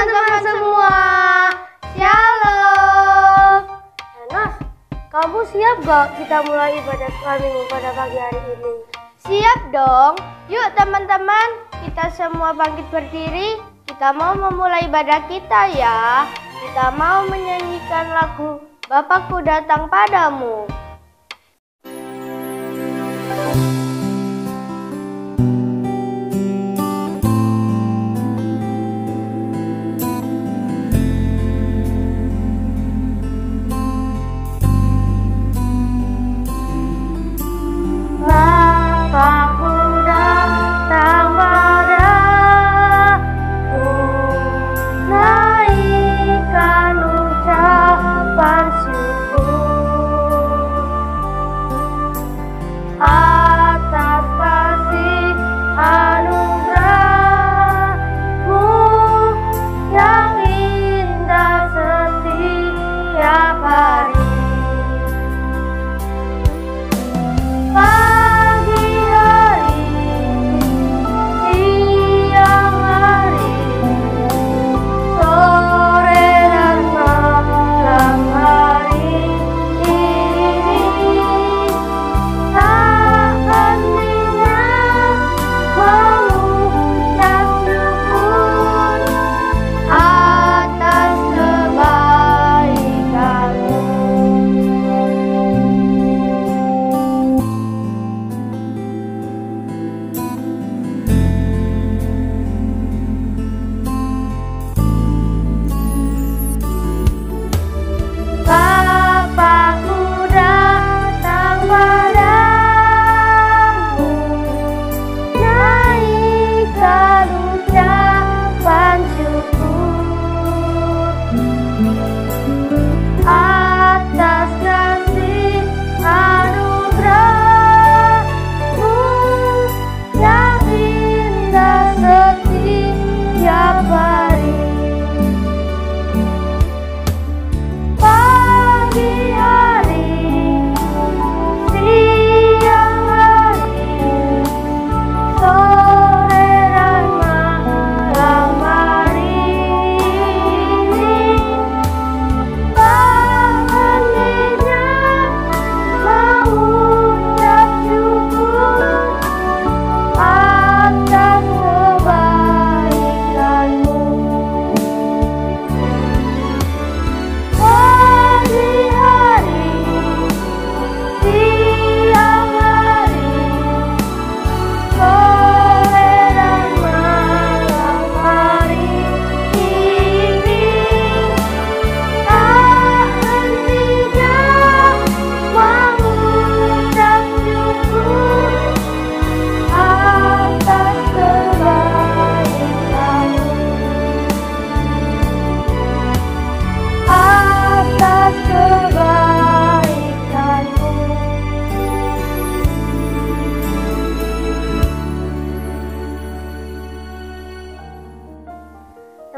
teman-teman semua, Shalom. Enos, kamu siap gak kita mulai ibadah sekolah minggu pada pagi hari ini? Siap dong. Yuk teman-teman, kita semua bangkit berdiri. Kita mau memulai ibadah kita ya. Kita mau menyanyikan lagu Bapakku Datang Padamu.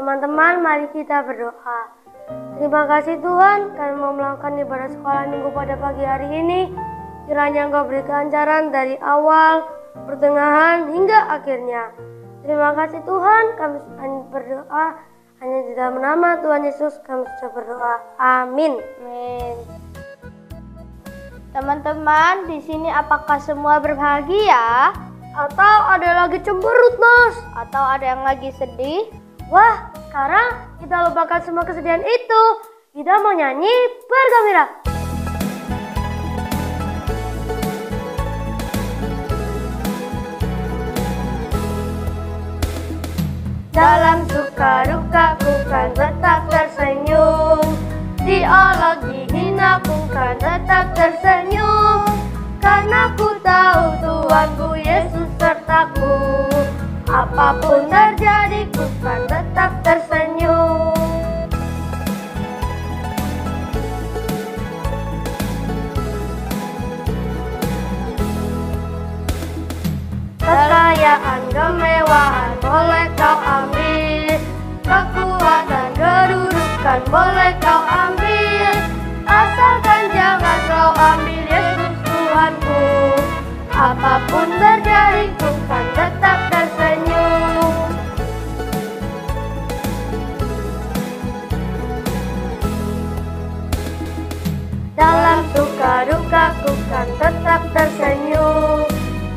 Teman-teman, mari kita berdoa. Terima kasih Tuhan, kami mau melakukan ibadah sekolah minggu pada pagi hari ini. Kiranya Engkau beri kelancaran dari awal, pertengahan, hingga akhirnya. Terima kasih Tuhan, kami berdoa hanya di dalam nama Tuhan Yesus kami sudah berdoa. Amin. Amin. Teman-teman, di sini apakah semua berbahagia? Atau ada yang lagi cemberut, Nos? Atau ada yang lagi sedih? Wah, sekarang kita lupakan semua kesedihan itu. Kita mau nyanyi bergembira. Dalam suka duka ku kan tetap tersenyum. Diolok dihina ku kan tetap tersenyum. Karena ku tahu Tuhanku Yesus sertaku. Apapun terjadi ku kan tetap tersenyum. Kekayaan, kemewahan boleh kau ambil. Kekuatan, kedudukan boleh kau ambil. Asalkan jangan kau ambil Yesus Tuhanku. Apapun terjadi ku kan tetap tersenyum. ku kan tetap tersenyum.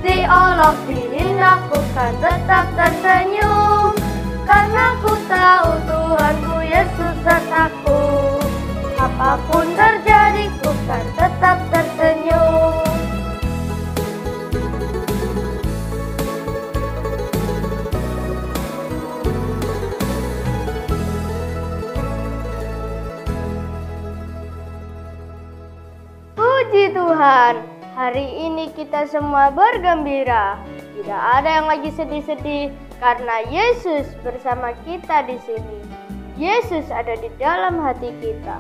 Diolok dihina ku kan tetap tersenyum. Karena ku tahu Tuhanku Yesus sertaku. Apapun terjadi ku kan tetap tersenyum. Puji Tuhan, hari ini kita semua bergembira. Tidak ada yang lagi sedih-sedih karena Yesus bersama kita di sini. Yesus ada di dalam hati kita.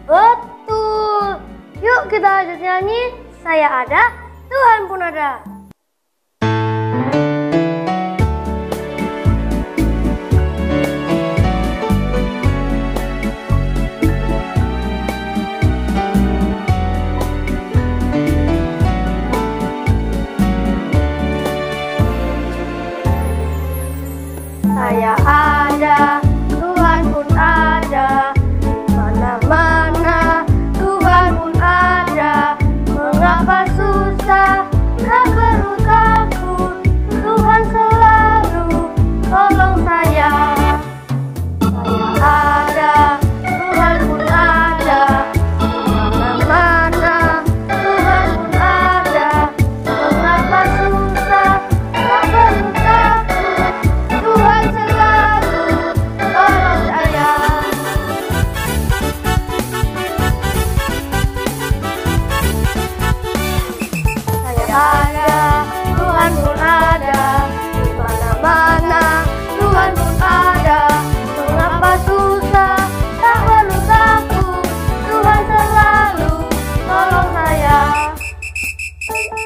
Betul. Yuk kita lanjut nyanyi. Saya ada, Tuhan pun ada. Saya ada, Tuhan pun ada, mana-mana Tuhan pun ada. Mengapa susah, tak perlu takut, Tuhan selalu tolong saya. Saya ada, Tuhan pun ada, mana-mana Tuhan pun ada. Mengapa susah, tak perlu takut, Tuhan selalu tolong saya. Saya ada, Tuhan pun ada, di mana-mana Tuhan pun ada. Mengapa susah, tak perlu takut, Tuhan selalu tolong saya.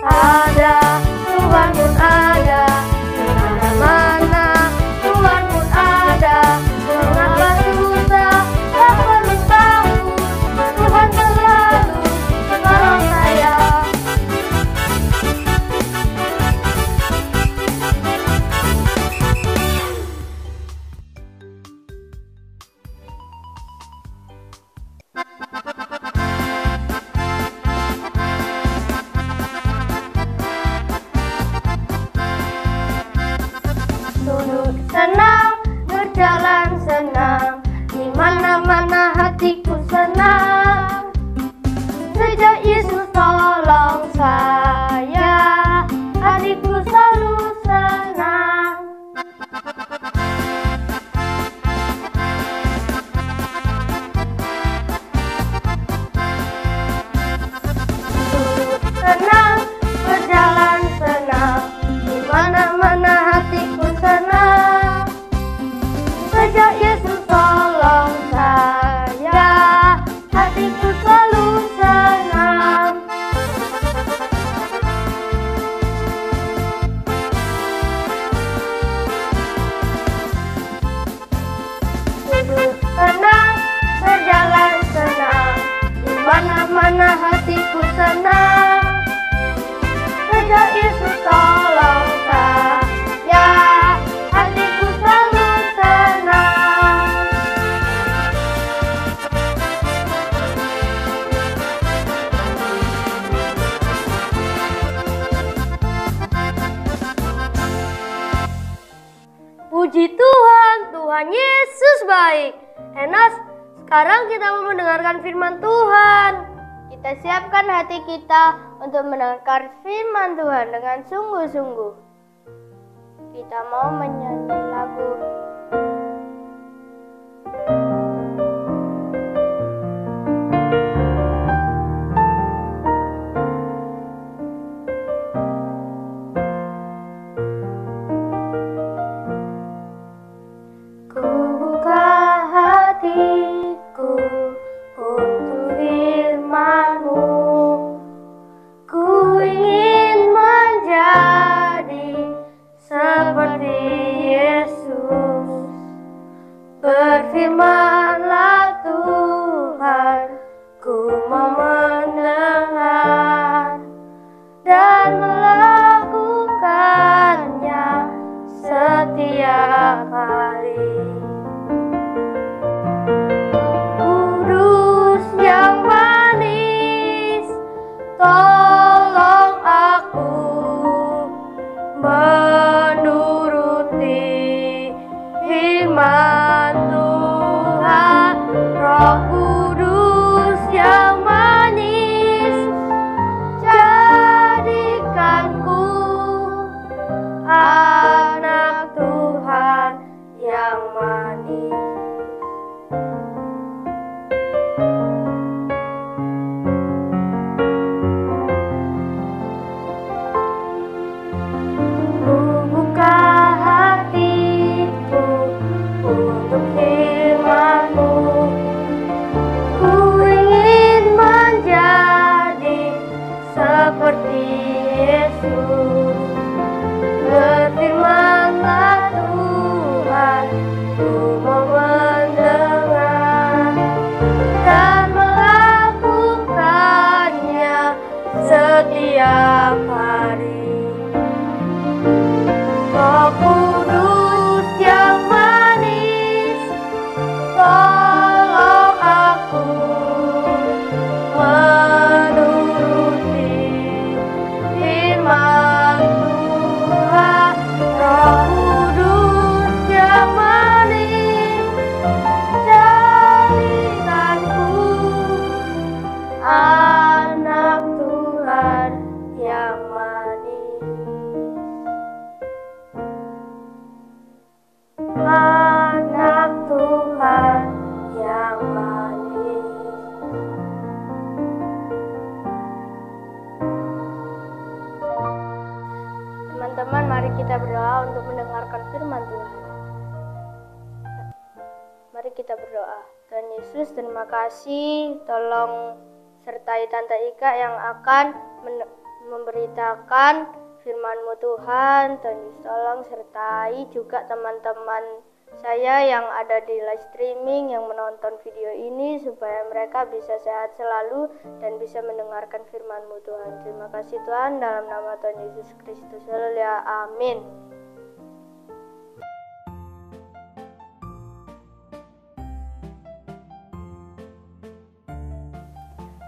Ada, Tuhan pun ada, di mana-mana Tuhan pun ada. Mengapa susah, tak perlu takut, Tuhan selalu tolong saya. Duduk senang, berjalan senang, di mana-mana hatiku senang. Sejak Yesus tolong saya, hatiku selalu senang. Duduk senang, berjalan senang, di mana-mana hatiku senang. Sejak Yesus tolong saya, hatiku selalu senang. Duduk senang, berjalan senang, di mana-mana hatiku senang. Sejak Yesus tolong saya, hatiku selalu senang. Puji Tuhan, Tuhan Yesus baik. Enas, sekarang kita mau mendengarkan firman Tuhan. Kita siapkan hati kita untuk mendengar firman Tuhan dengan sungguh-sungguh. Kita mau menyanyi lagu Ku buka hatiku untuk firman-Mu. Ku ingin menjadi seperti Yesus. Berfirmanlah Tuhan, ku mau mendengar dan melakukannya setiap hari. Kudus yang manis, kita berdoa. Tuhan Yesus, terima kasih. Tolong sertai Tante Ika yang akan memberitakan firman-Mu Tuhan. Tuhan Yesus, tolong sertai juga teman-teman saya yang ada di live streaming yang menonton video ini supaya mereka bisa sehat selalu dan bisa mendengarkan firman-Mu Tuhan. Terima kasih Tuhan, dalam nama Tuhan Yesus Kristus. Haleluya. Amin.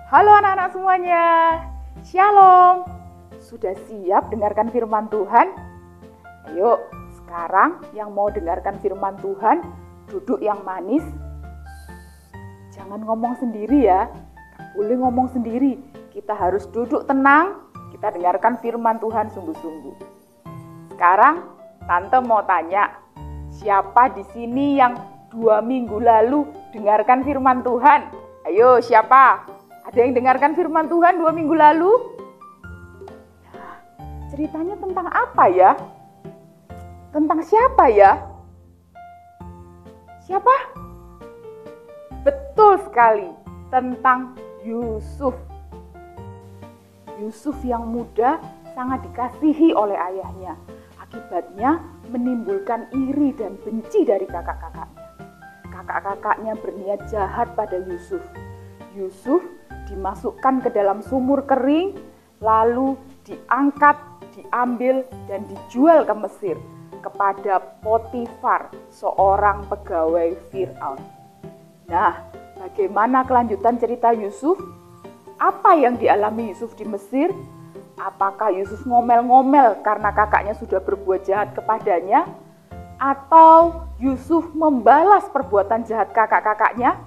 Halo anak-anak semuanya, Shalom. Sudah siap dengarkan firman Tuhan? Ayo, sekarang yang mau dengarkan firman Tuhan, duduk yang manis. Jangan ngomong sendiri ya, gak boleh ngomong sendiri. Kita harus duduk tenang, kita dengarkan firman Tuhan sungguh-sungguh. Sekarang, Tante mau tanya, siapa di sini yang 2 minggu lalu dengarkan firman Tuhan? Ayo, siapa? Ada yang dengarkan firman Tuhan 2 minggu lalu? Nah, ceritanya tentang apa ya? Tentang siapa ya? Siapa? Betul sekali, tentang Yusuf. Yusuf yang muda sangat dikasihi oleh ayahnya. Akibatnya menimbulkan iri dan benci dari kakak-kakaknya. Kakak-kakaknya berniat jahat pada Yusuf. Yusuf dimasukkan ke dalam sumur kering, lalu diangkat, diambil, dan dijual ke Mesir kepada Potifar, seorang pegawai Firaun. Nah, bagaimana kelanjutan cerita Yusuf? Apa yang dialami Yusuf di Mesir? Apakah Yusuf ngomel-ngomel karena kakaknya sudah berbuat jahat kepadanya? Atau Yusuf membalas perbuatan jahat kakak-kakaknya?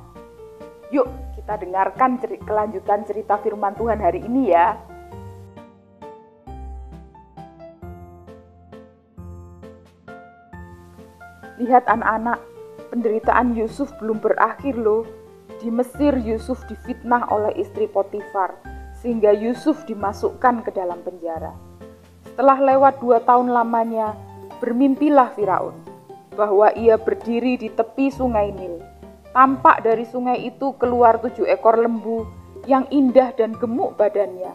Yuk, kita dengarkan kelanjutan cerita firman Tuhan hari ini ya. Lihat anak-anak, penderitaan Yusuf belum berakhir loh. Di Mesir Yusuf difitnah oleh istri Potifar, sehingga Yusuf dimasukkan ke dalam penjara. Setelah lewat 2 tahun lamanya, bermimpilah Firaun bahwa ia berdiri di tepi sungai Nil. Tampak dari sungai itu keluar 7 ekor lembu yang indah dan gemuk badannya,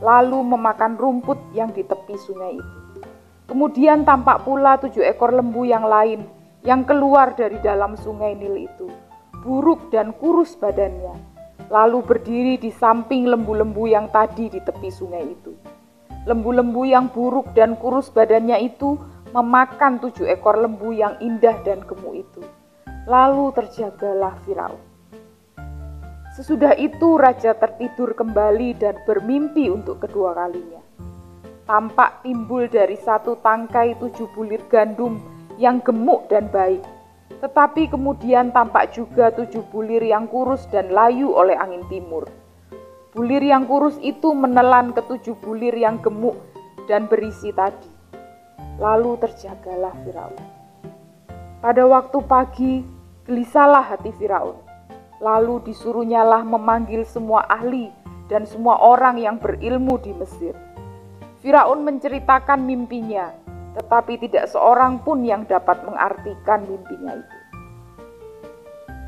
lalu memakan rumput yang di tepi sungai itu. Kemudian tampak pula 7 ekor lembu yang lain yang keluar dari dalam sungai Nil itu, buruk dan kurus badannya, lalu berdiri di samping lembu-lembu yang tadi di tepi sungai itu. Lembu-lembu yang buruk dan kurus badannya itu memakan 7 ekor lembu yang indah dan gemuk itu. Lalu terjagalah Firaun. Sesudah itu raja tertidur kembali dan bermimpi untuk kedua kalinya. Tampak timbul dari satu tangkai 7 bulir gandum yang gemuk dan baik. Tetapi kemudian tampak juga 7 bulir yang kurus dan layu oleh angin timur. Bulir yang kurus itu menelan ke 7 bulir yang gemuk dan berisi tadi. Lalu terjagalah Firaun. Pada waktu pagi, gelisahlah hati Firaun. Lalu disuruhnyalah memanggil semua ahli dan semua orang yang berilmu di Mesir. Firaun menceritakan mimpinya, tetapi tidak seorang pun yang dapat mengartikan mimpinya itu.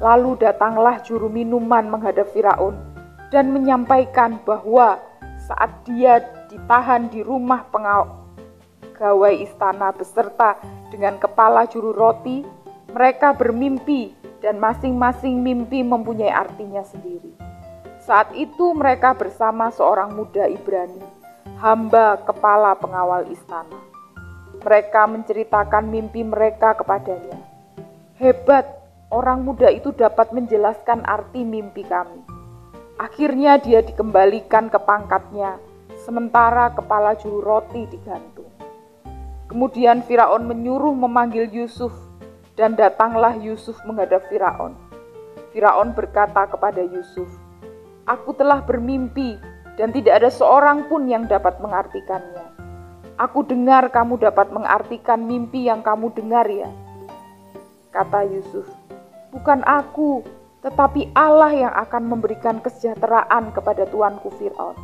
Lalu datanglah juru minuman menghadap Firaun dan menyampaikan bahwa saat dia ditahan di rumah pegawai istana beserta dengan kepala juru roti, mereka bermimpi dan masing-masing mimpi mempunyai artinya sendiri. Saat itu mereka bersama seorang muda Ibrani, hamba kepala pengawal istana. Mereka menceritakan mimpi mereka kepadanya. Hebat, orang muda itu dapat menjelaskan arti mimpi kami. Akhirnya dia dikembalikan ke pangkatnya, sementara kepala juru roti digantung. Kemudian Firaun menyuruh memanggil Yusuf, dan datanglah Yusuf menghadap Firaun. Firaun berkata kepada Yusuf, "Aku telah bermimpi dan tidak ada seorang pun yang dapat mengartikannya. Aku dengar kamu dapat mengartikan mimpi yang kamu dengar ya." Kata Yusuf, "Bukan aku, tetapi Allah yang akan memberikan kesejahteraan kepada tuanku Firaun."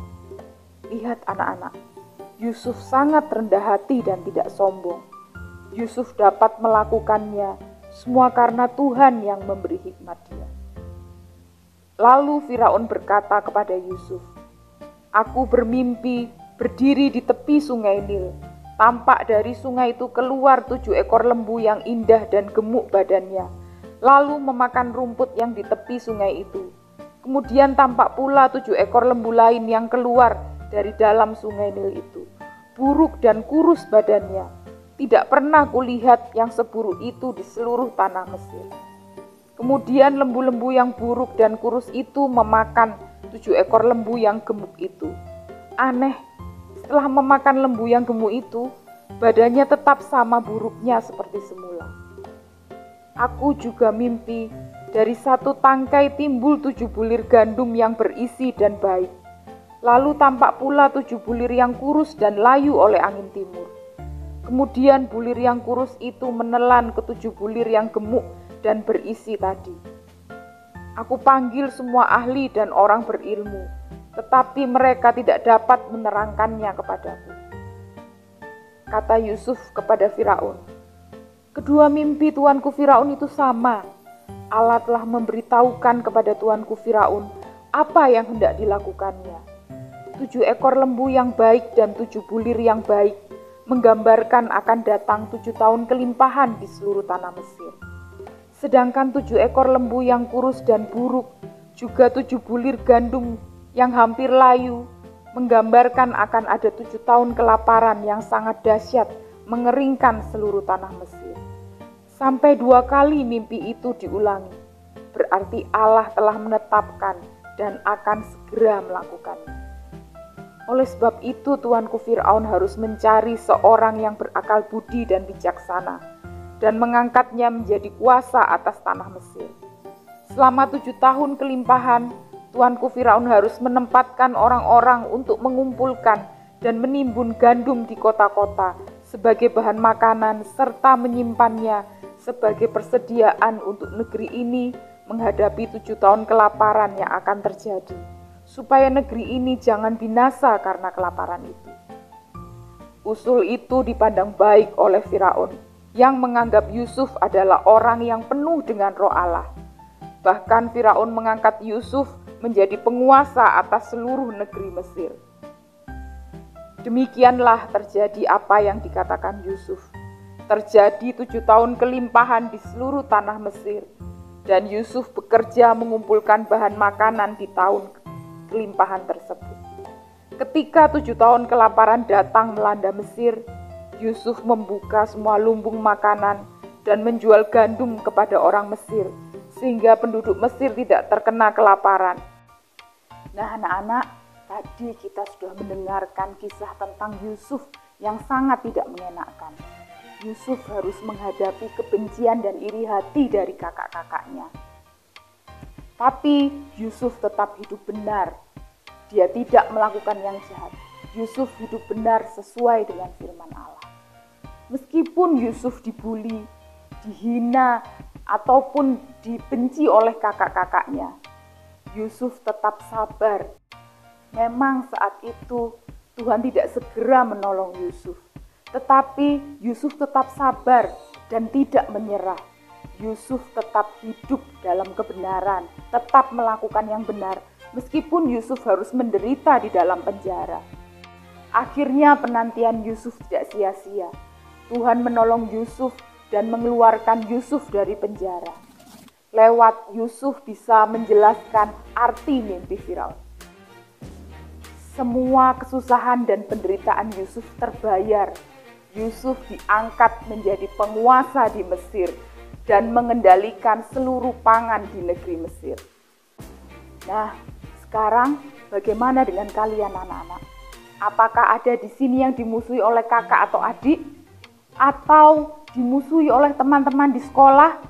Lihat anak-anak, Yusuf sangat rendah hati dan tidak sombong. Yusuf dapat melakukannya Semua karena Tuhan yang memberi hikmat dia. Lalu Firaun berkata kepada Yusuf, "Aku bermimpi berdiri di tepi sungai Nil. Tampak dari sungai itu keluar 7 ekor lembu yang indah dan gemuk badannya, lalu memakan rumput yang di tepi sungai itu. Kemudian tampak pula 7 ekor lembu lain yang keluar dari dalam sungai Nil itu, buruk dan kurus badannya. Tidak pernah kulihat yang seburuk itu di seluruh tanah Mesir." Kemudian lembu-lembu yang buruk dan kurus itu memakan 7 ekor lembu yang gemuk itu. Aneh, setelah memakan lembu yang gemuk itu, badannya tetap sama buruknya seperti semula. Aku juga mimpi, dari satu tangkai timbul 7 bulir gandum yang berisi dan baik. Lalu tampak pula 7 bulir yang kurus dan layu oleh angin timur. Kemudian bulir yang kurus itu menelan ke 7 bulir yang gemuk dan berisi tadi. Aku panggil semua ahli dan orang berilmu, tetapi mereka tidak dapat menerangkannya kepadaku. Kata Yusuf kepada Firaun, "Kedua mimpi tuanku Firaun itu sama. Allah telah memberitahukan kepada tuanku Firaun apa yang hendak dilakukannya. 7 ekor lembu yang baik dan 7 bulir yang baik menggambarkan akan datang 7 tahun kelimpahan di seluruh tanah Mesir. Sedangkan 7 ekor lembu yang kurus dan buruk, juga 7 bulir gandum yang hampir layu, menggambarkan akan ada 7 tahun kelaparan yang sangat dahsyat mengeringkan seluruh tanah Mesir. Sampai 2 kali mimpi itu diulangi, berarti Allah telah menetapkan dan akan segera melakukannya. Oleh sebab itu tuanku Firaun harus mencari seorang yang berakal budi dan bijaksana, dan mengangkatnya menjadi kuasa atas tanah Mesir. Selama 7 tahun kelimpahan, tuanku Firaun harus menempatkan orang-orang untuk mengumpulkan dan menimbun gandum di kota-kota sebagai bahan makanan serta menyimpannya sebagai persediaan untuk negeri ini menghadapi 7 tahun kelaparan yang akan terjadi, supaya negeri ini jangan binasa karena kelaparan itu." Usul itu dipandang baik oleh Firaun, yang menganggap Yusuf adalah orang yang penuh dengan roh Allah. Bahkan Firaun mengangkat Yusuf menjadi penguasa atas seluruh negeri Mesir. Demikianlah terjadi apa yang dikatakan Yusuf. Terjadi 7 tahun kelimpahan di seluruh tanah Mesir, dan Yusuf bekerja mengumpulkan bahan makanan di tahun kelimpahan tersebut. Ketika 7 tahun kelaparan datang melanda Mesir, Yusuf membuka semua lumbung makanan dan menjual gandum kepada orang Mesir, sehingga penduduk Mesir tidak terkena kelaparan. Nah anak-anak, tadi kita sudah mendengarkan kisah tentang Yusuf yang sangat tidak mengenakan. Yusuf harus menghadapi kebencian dan iri hati dari kakak-kakaknya. Tapi Yusuf tetap hidup benar. Dia tidak melakukan yang jahat. Yusuf hidup benar sesuai dengan firman Allah. Meskipun Yusuf dibuli, dihina, ataupun dibenci oleh kakak-kakaknya, Yusuf tetap sabar. Memang saat itu Tuhan tidak segera menolong Yusuf, tetapi Yusuf tetap sabar dan tidak menyerah. Yusuf tetap hidup dalam kebenaran, tetap melakukan yang benar, meskipun Yusuf harus menderita di dalam penjara. Akhirnya penantian Yusuf tidak sia-sia. Tuhan menolong Yusuf dan mengeluarkan Yusuf dari penjara. Lewat Yusuf bisa menjelaskan arti mimpi Firaun. Semua kesusahan dan penderitaan Yusuf terbayar. Yusuf diangkat menjadi penguasa di Mesir dan mengendalikan seluruh pangan di negeri Mesir. Nah, sekarang bagaimana dengan kalian anak-anak? Apakah ada di sini yang dimusuhi oleh kakak atau adik? Atau dimusuhi oleh teman-teman di sekolah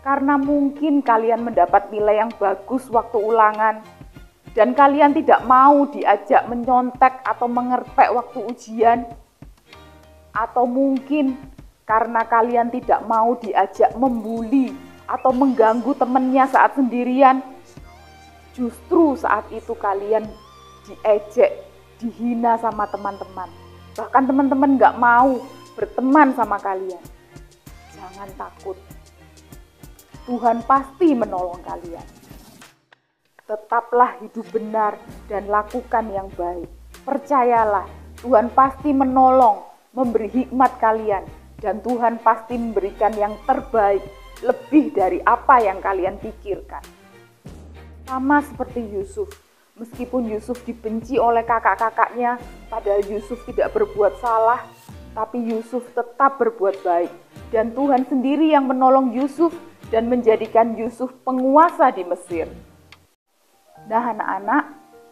karena mungkin kalian mendapat nilai yang bagus waktu ulangan dan kalian tidak mau diajak menyontek atau mengerpek waktu ujian? Atau mungkin karena kalian tidak mau diajak membuli atau mengganggu temannya saat sendirian, justru saat itu kalian diejek, dihina sama teman-teman. Bahkan teman-teman gak mau berteman sama kalian. Jangan takut. Tuhan pasti menolong kalian. Tetaplah hidup benar dan lakukan yang baik. Percayalah, Tuhan pasti menolong, memberi hikmat kalian, dan Tuhan pasti memberikan yang terbaik, lebih dari apa yang kalian pikirkan. Sama seperti Yusuf, meskipun Yusuf dibenci oleh kakak-kakaknya, padahal Yusuf tidak berbuat salah, tapi Yusuf tetap berbuat baik. Dan Tuhan sendiri yang menolong Yusuf dan menjadikan Yusuf penguasa di Mesir. Nah anak-anak,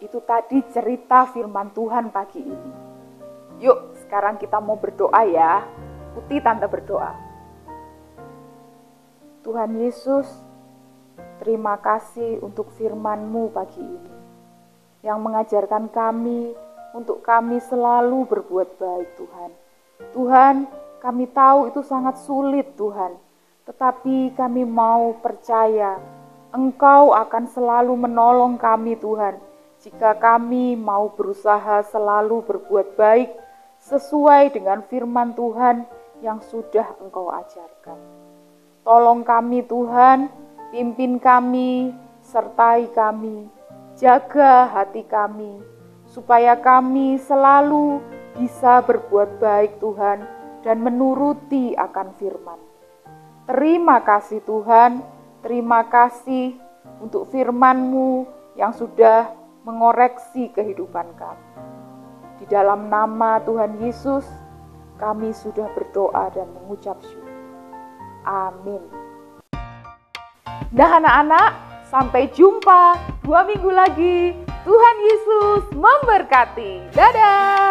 itu tadi cerita firman Tuhan pagi ini. Yuk, sekarang kita mau berdoa ya. Ikuti tante berdoa. Tuhan Yesus, terima kasih untuk firman-Mu pagi ini, yang mengajarkan kami untuk kami selalu berbuat baik Tuhan. Tuhan, kami tahu itu sangat sulit Tuhan, tetapi kami mau percaya Engkau akan selalu menolong kami Tuhan, jika kami mau berusaha selalu berbuat baik sesuai dengan firman Tuhan yang sudah Engkau ajarkan. Tolong kami Tuhan, pimpin kami, sertai kami, jaga hati kami, supaya kami selalu bisa berbuat baik Tuhan dan menuruti akan firman. Terima kasih Tuhan, terima kasih untuk firman-Mu yang sudah mengoreksi kehidupan kami. Di dalam nama Tuhan Yesus, kami sudah berdoa dan mengucap syukur. Amin. Nah anak-anak, sampai jumpa 2 minggu lagi. Tuhan Yesus memberkati. Dadah!